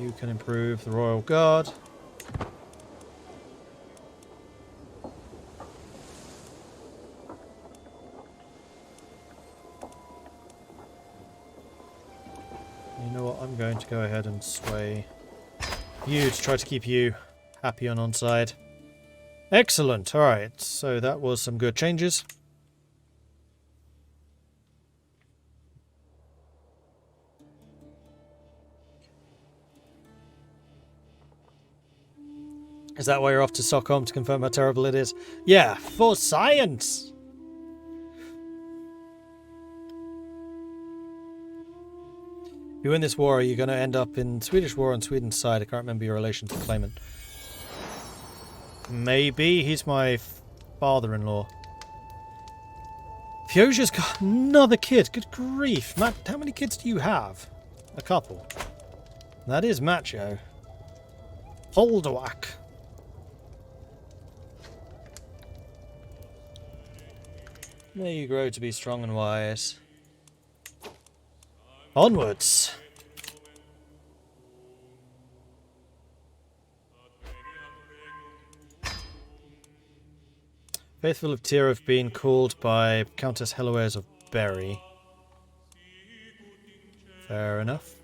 You can improve the Royal Guard. You know what? I'm going to go ahead and sway you to try to keep you happy and on side. Excellent. Alright, so that was some good changes. Is that why you're off to Stockholm, to confirm how terrible it is? Yeah, for science! If you win this war, are you going to end up in Swedish war on Sweden's side? I can't remember your relation to the claimant. Maybe. He's my father-in-law. Fioja's got another kid. Good grief. Matt, how many kids do you have? A couple. That is macho. Holdawak. May you grow to be strong and wise. Onwards. Faithful of Tyr have been called by Countess Heloise of Berry. Fair enough.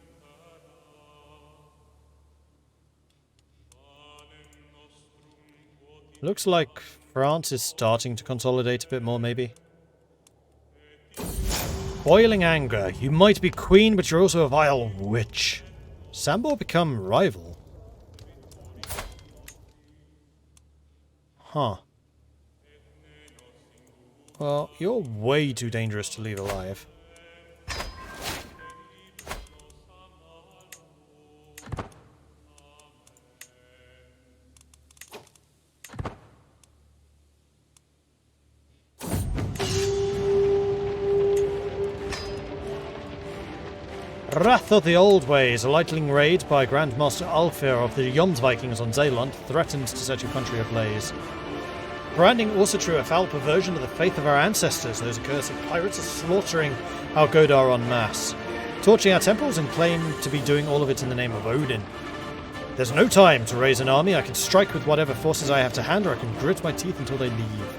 Looks like France is starting to consolidate a bit more, maybe. Boiling anger. You might be queen, but you're also a vile witch. Sambor become rival. Huh. Well, you're way too dangerous to leave alive. Wrath of the Old Ways, a lightning raid by Grandmaster Alfir of the Vikings on Zeeland, threatens to set your country ablaze. Branding also true, a foul perversion of the faith of our ancestors. Those accursed pirates are slaughtering our Godar en masse, torching our temples and claim to be doing all of it in the name of Odin. There's no time to raise an army. I can strike with whatever forces I have to hand, or I can grit my teeth until they leave.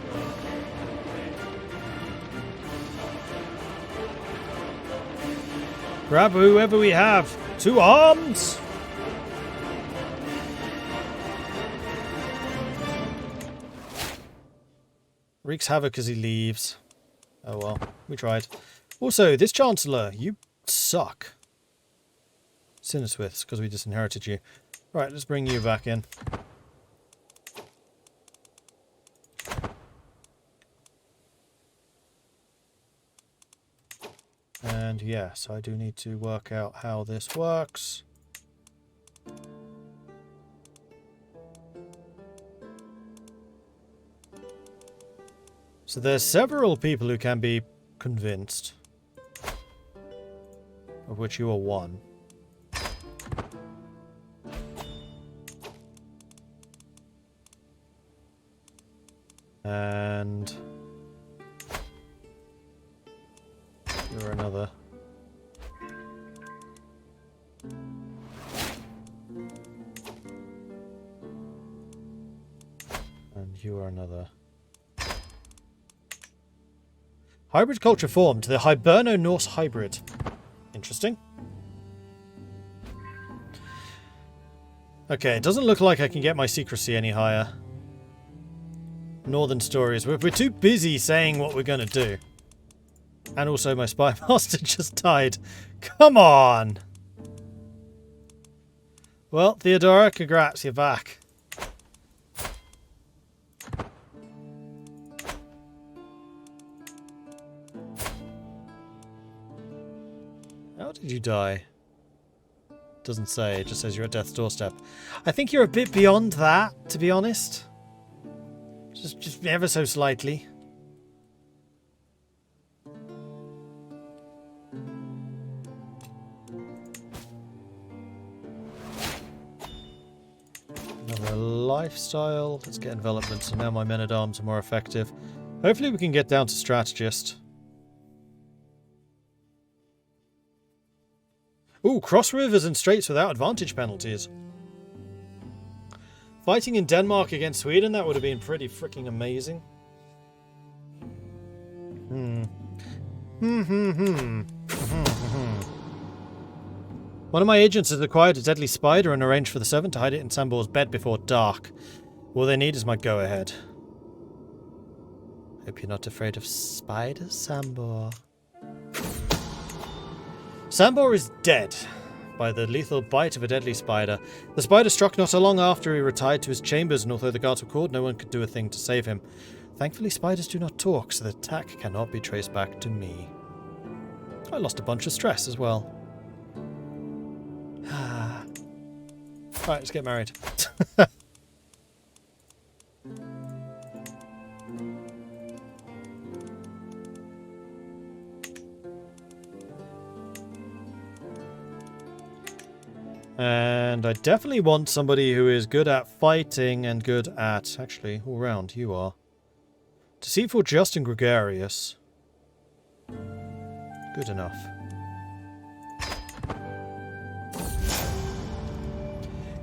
Grab whoever we have. To arms! Wreaks havoc as he leaves. Oh well, we tried. Also, this Chancellor, you suck. Sinneswiths, because we disinherited you. Right, let's bring you back in. And yes, I do need to work out how this works. So there's several people who can be convinced, of which you are one. And you're another. And you are another. Hybrid culture formed. The Hiberno-Norse hybrid. Interesting. Okay, it doesn't look like I can get my secrecy any higher. Northern stories. We're too busy saying what we're going to do. And also my spy master just died. Come on! Well, Theodora, congrats, you're back. How did you die? Doesn't say, it just says you're at death's doorstep. I think you're a bit beyond that, to be honest. Just ever so slightly. Another lifestyle. Let's get envelopment, so now my men-at-arms are more effective. Hopefully we can get down to strategist. Ooh, cross rivers and straits without advantage penalties. Fighting in Denmark against Sweden, that would have been pretty freaking amazing. One of my agents has acquired a deadly spider and arranged for the servant to hide it in Sambor's bed before dark. All they need is my go-ahead. Hope you're not afraid of spiders, Sambor. Sambor is dead by the lethal bite of a deadly spider. The spider struck not so long after he retired to his chambers, and although the guards were called, no one could do a thing to save him. Thankfully, spiders do not talk, so the attack cannot be traced back to me. I lost a bunch of stress as well. Right, let's get married. And I definitely want somebody who is good at fighting and good at... Actually, all round, you are. Deceitful, just, and gregarious. Good enough.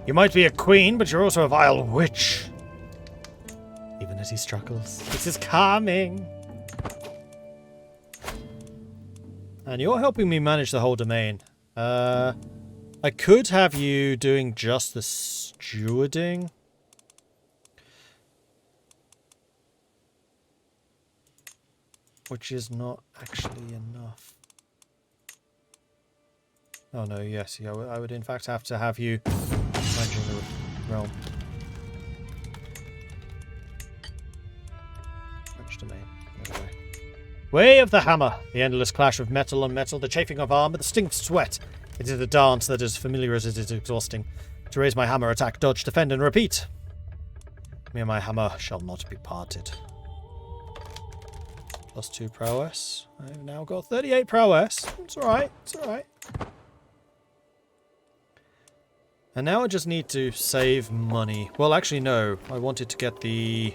You might be a queen, but you're also a vile witch. Even as he struggles. This is calming. And you're helping me manage the whole domain. I could have you doing just the stewarding. Which is not actually enough. Oh no, yes, yeah, I would in fact have to have you managing the realm. French domain. Anyway. Way of the hammer! The endless clash of metal on metal, the chafing of armor, the sting of sweat. It is a dance that is familiar as it is exhausting. To raise my hammer, attack, dodge, defend, and repeat. Me and my hammer shall not be parted. +2 prowess. I've now got 38 prowess. It's alright, it's alright. And now I just need to save money. Well, actually, no. I wanted to get the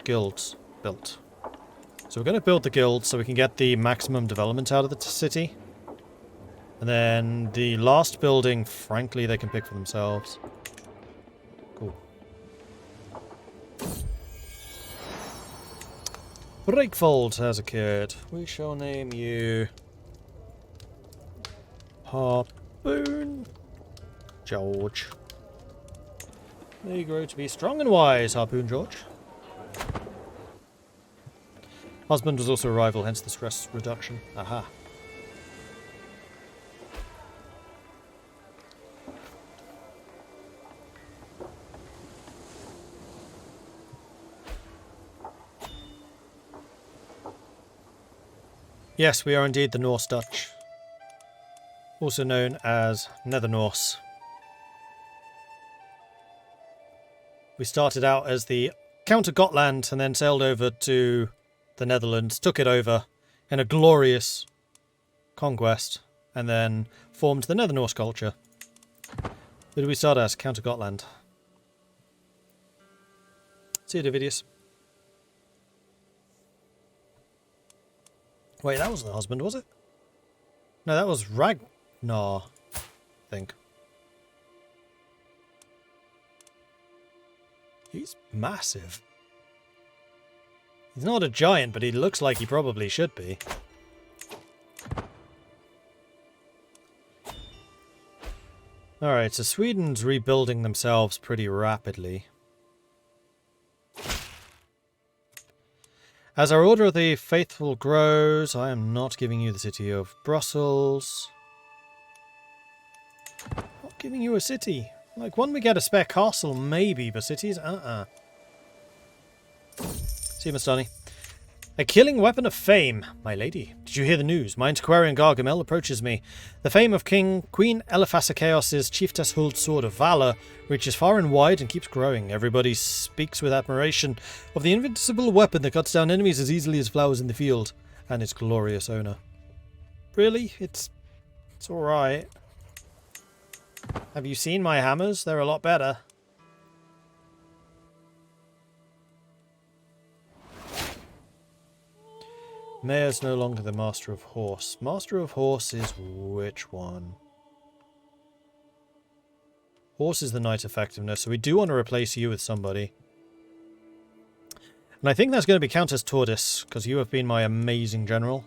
guilds built. So we're going to build the guilds so we can get the maximum development out of the city. And then the last building, frankly, they can pick for themselves. Cool. Breakfold has occurred. We shall name you Harpoon George. They grow to be strong and wise, Harpoon George. Husband was also a rival, hence the stress reduction. Aha. Yes, we are indeed the Norse Dutch, also known as Nether Norse. We started out as the Count of Gotland and then sailed over to the Netherlands, took it over in a glorious conquest, and then formed the Nether Norse culture. Who did we start as? Count of Gotland. See you, Davidius. Wait, that wasn't the husband, was it? No, that was Ragnar, I think. He's massive. He's not a giant, but he looks like he probably should be. Alright, so Sweden's rebuilding themselves pretty rapidly. As our Order of the Faithful grows, I am not giving you the city of Brussels. Not giving you a city. Like, when we get a spare castle, maybe, but cities, See you, Mastani. A killing weapon of fame. My lady, did you hear the news? My antiquarian Gargamel approaches me. The fame of Queen Eliphasachaos' Chieftess Huld's Sword of Valor reaches far and wide and keeps growing. Everybody speaks with admiration of the invincible weapon that cuts down enemies as easily as flowers in the field, and its glorious owner. Really? It's alright. Have you seen my hammers? They're a lot better. Mayor's no longer the Master of Horse. Master of Horse is which one? Horse is the Knight Effectiveness, so we do want to replace you with somebody. And I think that's going to be Countess Tordis, because you have been my amazing general.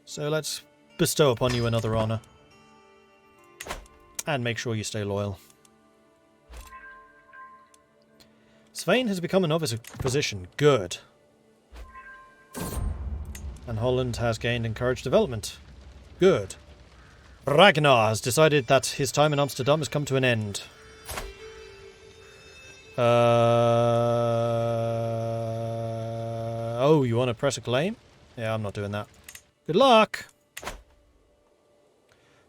So let's bestow upon you another honour. And make sure you stay loyal. Svein has become a novice position. Good. And Holland has gained encouraged development. Good. Ragnar has decided that his time in Amsterdam has come to an end. Oh, you want to press a claim? Yeah, I'm not doing that. Good luck!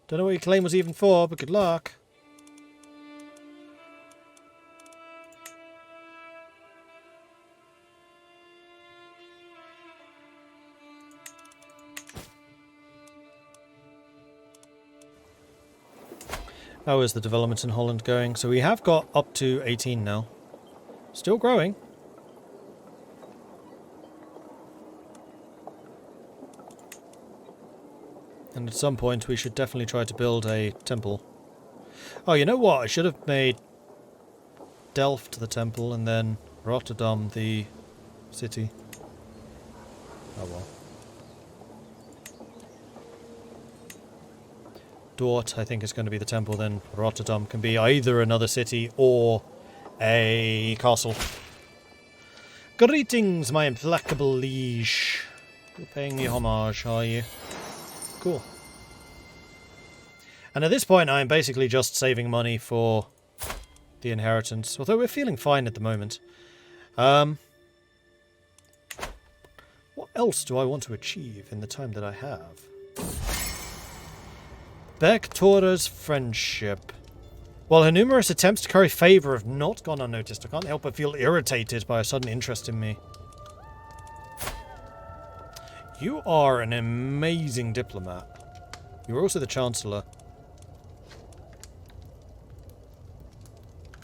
Don't know what your claim was even for, but good luck. How is the development in Holland going? So we have got up to 18 now. Still growing. And at some point we should definitely try to build a temple. Oh, you know what? I should have made Delft the temple and then Rotterdam the city. Oh well. Dort, I think, is going to be the temple, then Rotterdam can be either another city or a castle. Greetings, my implacable liege. You're paying me homage, are you? Cool. And at this point, I'm basically just saving money for the inheritance, although we're feeling fine at the moment. What else do I want to achieve in the time that I have? Beck Tora's friendship. While her numerous attempts to curry favour have not gone unnoticed, I can't help but feel irritated by a sudden interest in me. You are an amazing diplomat. You're also the Chancellor.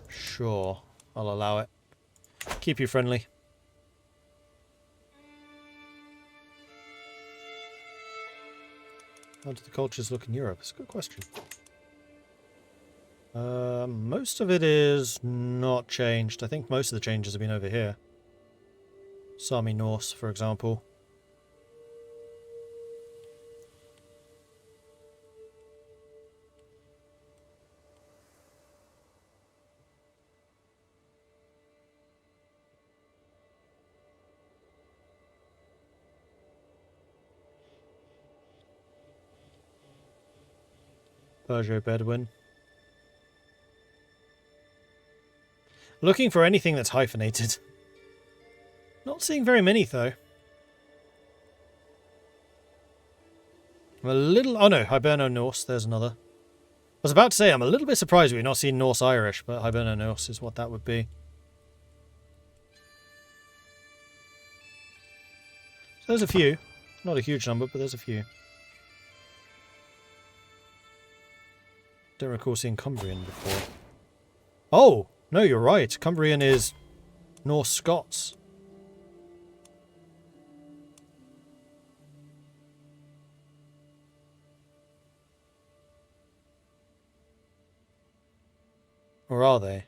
Sure, I'll allow it. Keep you friendly. How do the cultures look in Europe? It's a good question. Most of it is not changed. I think most of the changes have been over here. Sami Norse, for example. Perso-Bedouin. Looking for anything that's hyphenated. Not seeing very many, though. I'm a little... Oh no, Hiberno-Norse, there's another. I was about to say, I'm a little bit surprised we've not seen Norse-Irish, but Hiberno-Norse is what that would be. So there's a few. Not a huge number, but there's a few. Don't recall seeing Cumbrian before. Oh! No, you're right. Cumbrian is Norse Scots. Or are they?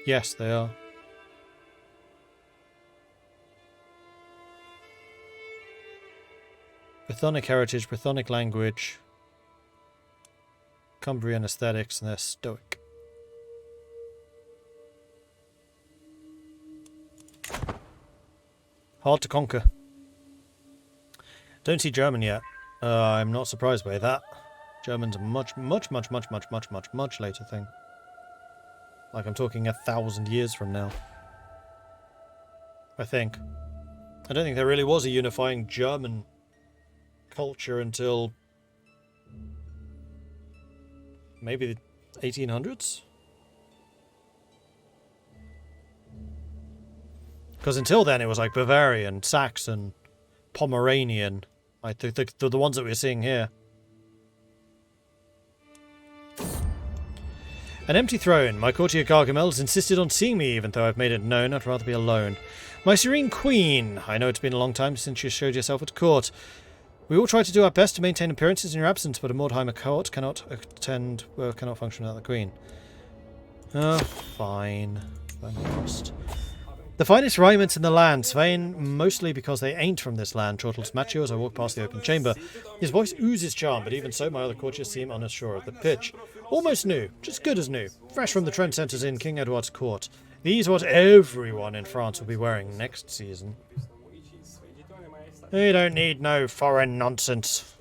Yes, they are. Brythonic heritage, Brythonic language, Cumbrian aesthetics, and they're Stoic. Hard to conquer. Don't see German yet. I'm not surprised by that. German's a much later thing. Like I'm talking 1,000 years from now. I think. I don't think there really was a unifying German culture until maybe the 1800s? Because until then it was like Bavarian, Saxon, Pomeranian, like the ones that we're seeing here. An empty throne. My courtier Gargamel's insisted on seeing me, even though I've made it known I'd rather be alone. My serene queen. I know it's been a long time since you showed yourself at court. We all try to do our best to maintain appearances in your absence, but a Mordheimer court cannot function without the queen. Oh, fine. The finest ryments in the land, Svein, mostly because they ain't from this land, chortles Macho as I walk past the open chamber. His voice oozes charm, but even so my other courtiers seem unsure of the pitch. Almost new, just good as new, fresh from the trend centres in King Edward's court. These what everyone in France will be wearing next season. We don't need no foreign nonsense.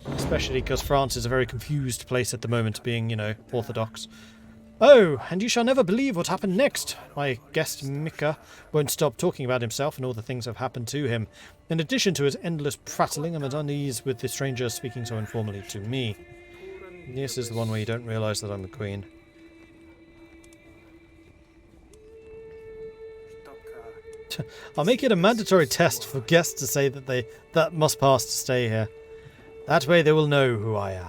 Especially because France is a very confused place at the moment, being, you know, orthodox. Oh, and you shall never believe what happened next. My guest Mika won't stop talking about himself and all the things that have happened to him. In addition to his endless prattling, I'm at unease with the stranger speaking so informally to me. This is the one where you don't realise that I'm the queen. I'll make it a mandatory test for guests to say that must pass to stay here. That way they will know who I am.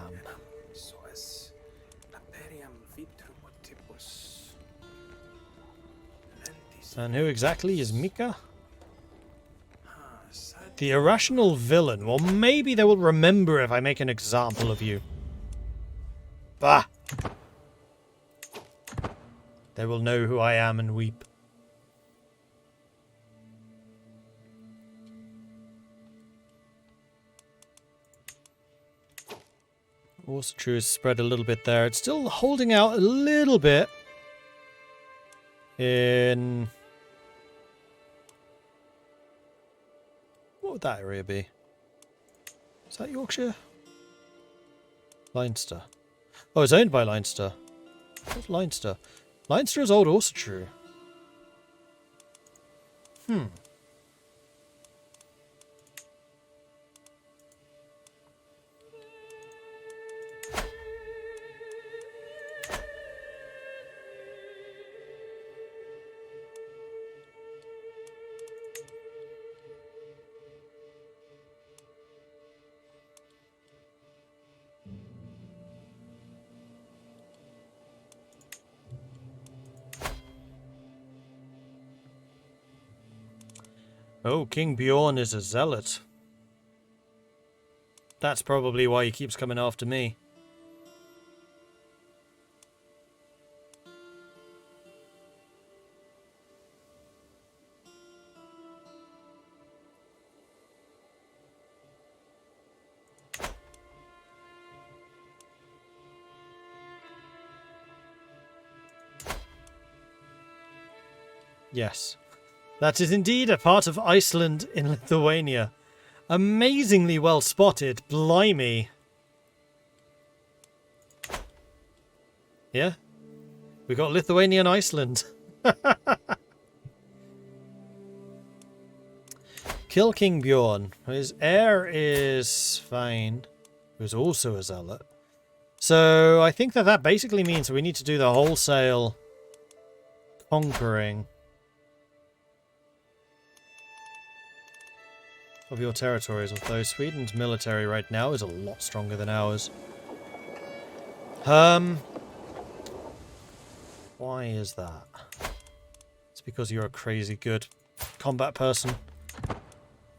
And who exactly is Mika? The irrational villain. Well, maybe they will remember if I make an example of you. Bah! They will know who I am and weep. Also true is spread a little bit there. It's still holding out a little bit in... What would that area be? Is that Yorkshire? Leinster. Oh, it's owned by Leinster. What's Leinster? Leinster is old also true. Oh, King Bjorn is a zealot. That's probably why he keeps coming after me. Yes. That is indeed a part of Iceland in Lithuania. Amazingly well spotted. Blimey. Yeah? We got Lithuania and Iceland. Kill King Bjorn. His heir is Svein, who's also a zealot. So I think that basically means we need to do the wholesale conquering of your territories, although Sweden's military right now is a lot stronger than ours. Why is that? It's because you're a crazy good combat person.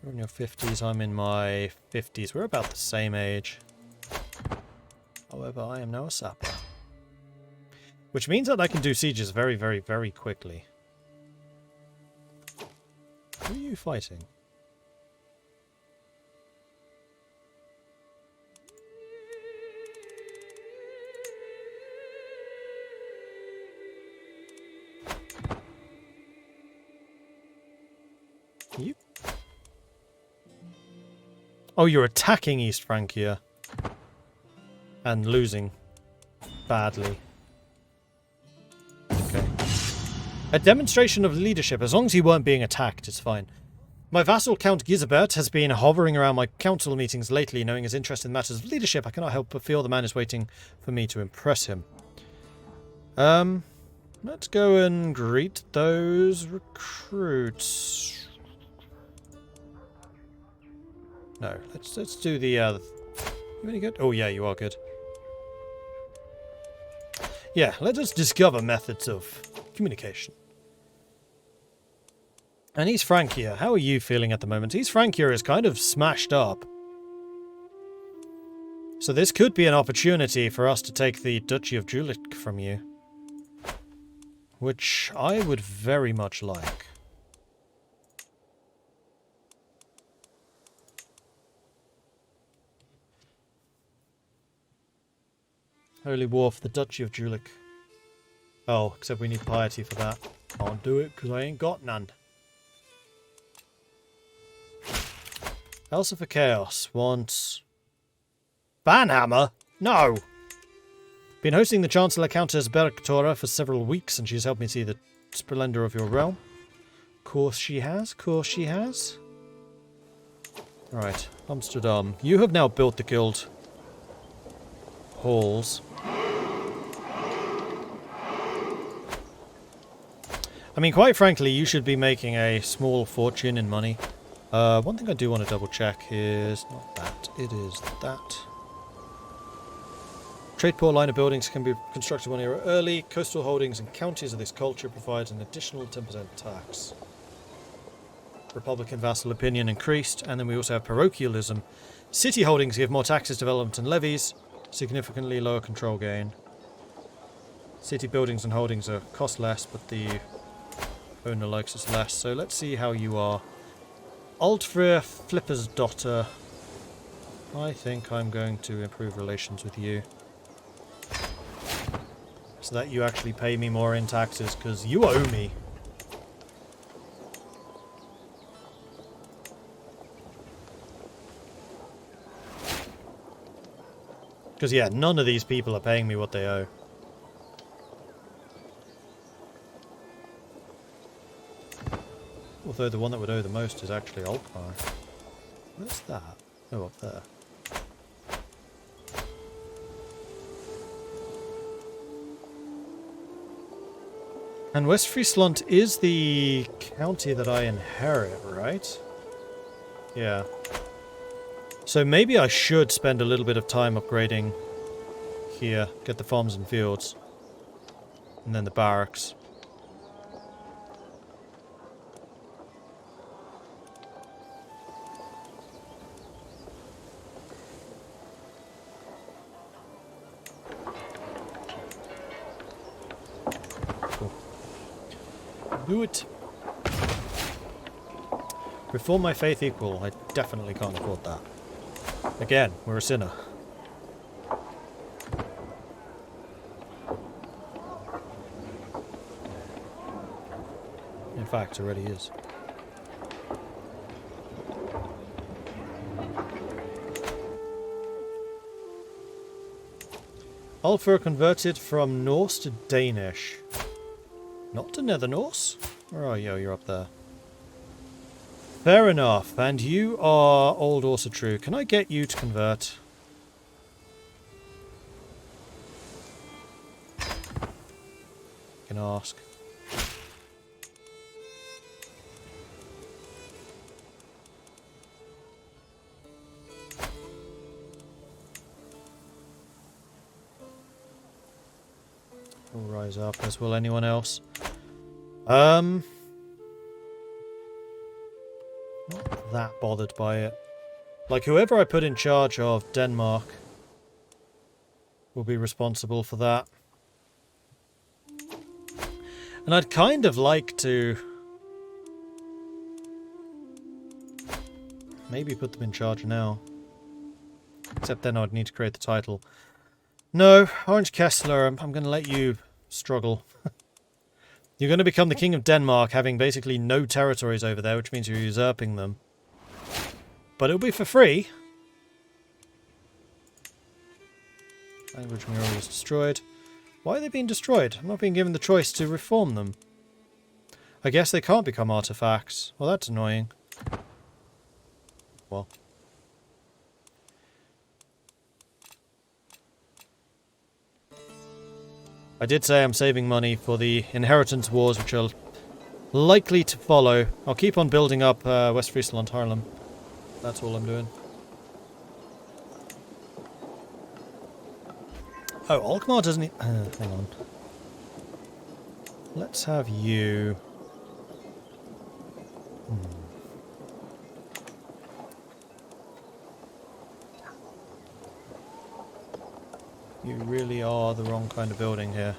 You're in your 50s, I'm in my 50s. We're about the same age. However, I am now a sapper. Which means that I can do sieges very, very, very quickly. Who are you fighting? You? Oh, you're attacking East Francia. And losing. Badly. Okay. A demonstration of leadership. As long as you weren't being attacked, it's fine. My vassal Count Gisbert has been hovering around my council meetings lately, knowing his interest in matters of leadership. I cannot help but feel the man is waiting for me to impress him. Let's go and greet those recruits. No, let's do the, you any good? Oh yeah, you are good. Yeah, let us discover methods of communication. And East Francia, how are you feeling at the moment? East Francia is kind of smashed up. So this could be an opportunity for us to take the Duchy of Julich from you. Which I would very much like. Holy War for the Duchy of Julich. Oh, except we need piety for that. Can't do it because I ain't got none. Elsa for Chaos wants... Banhammer? No! Been hosting the Chancellor Countess Bergtora for several weeks, and she's helped me see the splendor of your realm. Course she has, course she has. Alright, Amsterdam. You have now built the guild halls. I mean, quite frankly, you should be making a small fortune in money. One thing I do want to double check is not that, it is that. Trade port line of buildings can be constructed 1 era early. Coastal holdings and counties of this culture provide an additional 10% tax. Republican vassal opinion increased, and then we also have parochialism. City holdings give more taxes, development and levies. Significantly lower control gain. City buildings and holdings are cost less, but the owner likes us less. So let's see how you are. Altfrir Flipper's daughter. I think I'm going to improve relations with you. So that you actually pay me more in taxes, because you owe me. Because yeah, none of these people are paying me what they owe. Although the one that would owe the most is actually Alkmaar. Where's that? Oh, up there. And West Friesland is the county that I inherit, right? Yeah. So maybe I should spend a little bit of time upgrading here. Get the farms and fields. And then the barracks. Do it. Reform my faith equal. I definitely can't afford that. Again, we're a sinner. In fact, already is. Ulfur converted from Norse to Danish. Not to Nether Norse? Where are you? You're up there. Fair enough. And you are old also true. Can I get you to convert? Can ask. We'll rise up, as will anyone else. Not that bothered by it. Like, whoever I put in charge of Denmark will be responsible for that. And I'd kind of like to maybe put them in charge now. Except then I'd need to create the title. No, Orange Kessler, I'm going to let you struggle. You're going to become the King of Denmark, having basically no territories over there, which means you're usurping them. But it'll be for free. Language mural was destroyed. Why are they being destroyed? I'm not being given the choice to reform them. I guess they can't become artifacts. Well, that's annoying. Well. I did say I'm saving money for the inheritance wars, which are likely to follow. I'll keep on building up West Friesland, Haarlem. That's all I'm doing. Oh, Alkmaar doesn't... hang on. Let's have you... You really are the wrong kind of building here.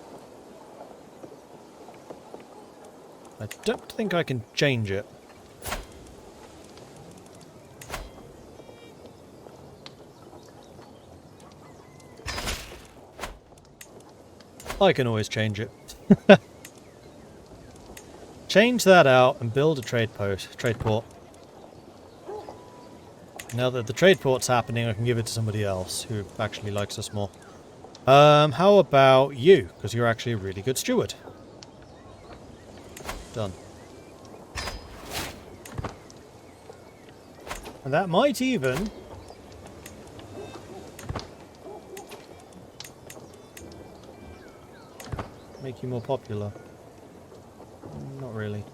I don't think I can change it. I can always change it. Change that out and build a trade port. Now that the trade port's happening, I can give it to somebody else who actually likes us more. How about you? Because you're actually a really good steward. Done. And that might even... make you more popular. Not really.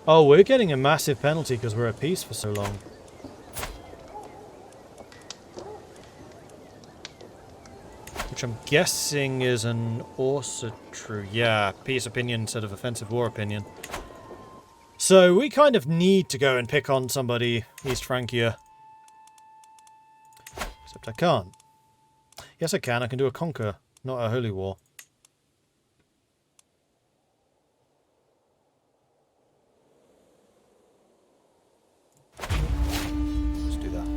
Oh, we're getting a massive penalty because we're at peace for so long. Which I'm guessing is an also true. Yeah, peace opinion instead of offensive war opinion. So we kind of need to go and pick on somebody East Francia. Except I can't. Yes, I can. I can do a conquer, not a holy war. Let's do that.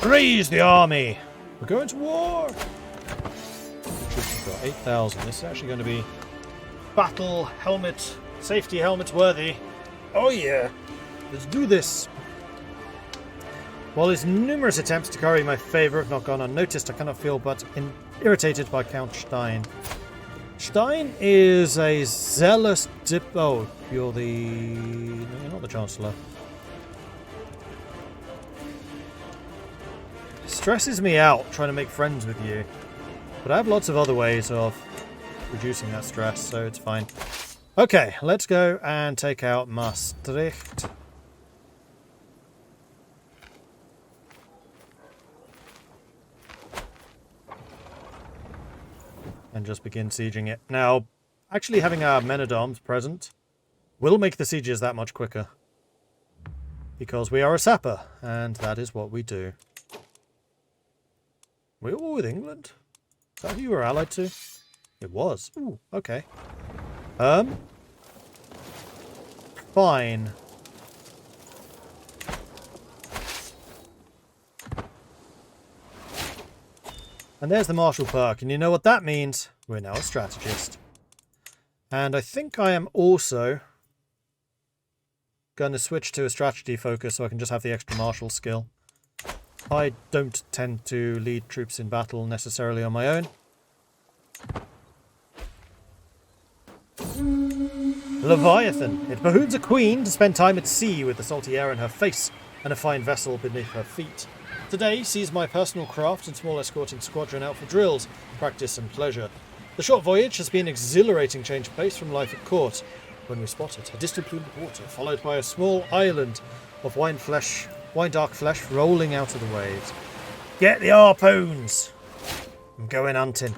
Raise the army! We're going to war! Troops have got 8,000. This is actually going to be battle helmet, safety helmets worthy. Oh yeah! Let's do this! While his numerous attempts to curry my favour have not gone unnoticed, I cannot feel but irritated by Count Stein. Stein is a zealous Oh, you're the... No, you're not the Chancellor. Stresses me out trying to make friends with you. But I have lots of other ways of reducing that stress, so it's fine. Okay, let's go and take out Maastricht. And just begin sieging it. Now, actually having our men-at-arms present will make the sieges that much quicker. Because we are a sapper, and that is what we do. We're at war with England? Is that who you were allied to? It was. Ooh, okay. Fine. And there's the Marshall Perk, and you know what that means? We're now a strategist. And I think I am also going to switch to a strategy focus so I can just have the extra martial skill. I don't tend to lead troops in battle necessarily on my own. Leviathan. It behooves a queen to spend time at sea with the salty air in her face and a fine vessel beneath her feet. Today sees my personal craft and small escorting squadron out for drills, practice and pleasure. The short voyage has been an exhilarating change of pace from life at court. When we spot it, a distant plume of water, followed by a small island of wine-dark flesh rolling out of the waves. Get the harpoons! I'm going hunting.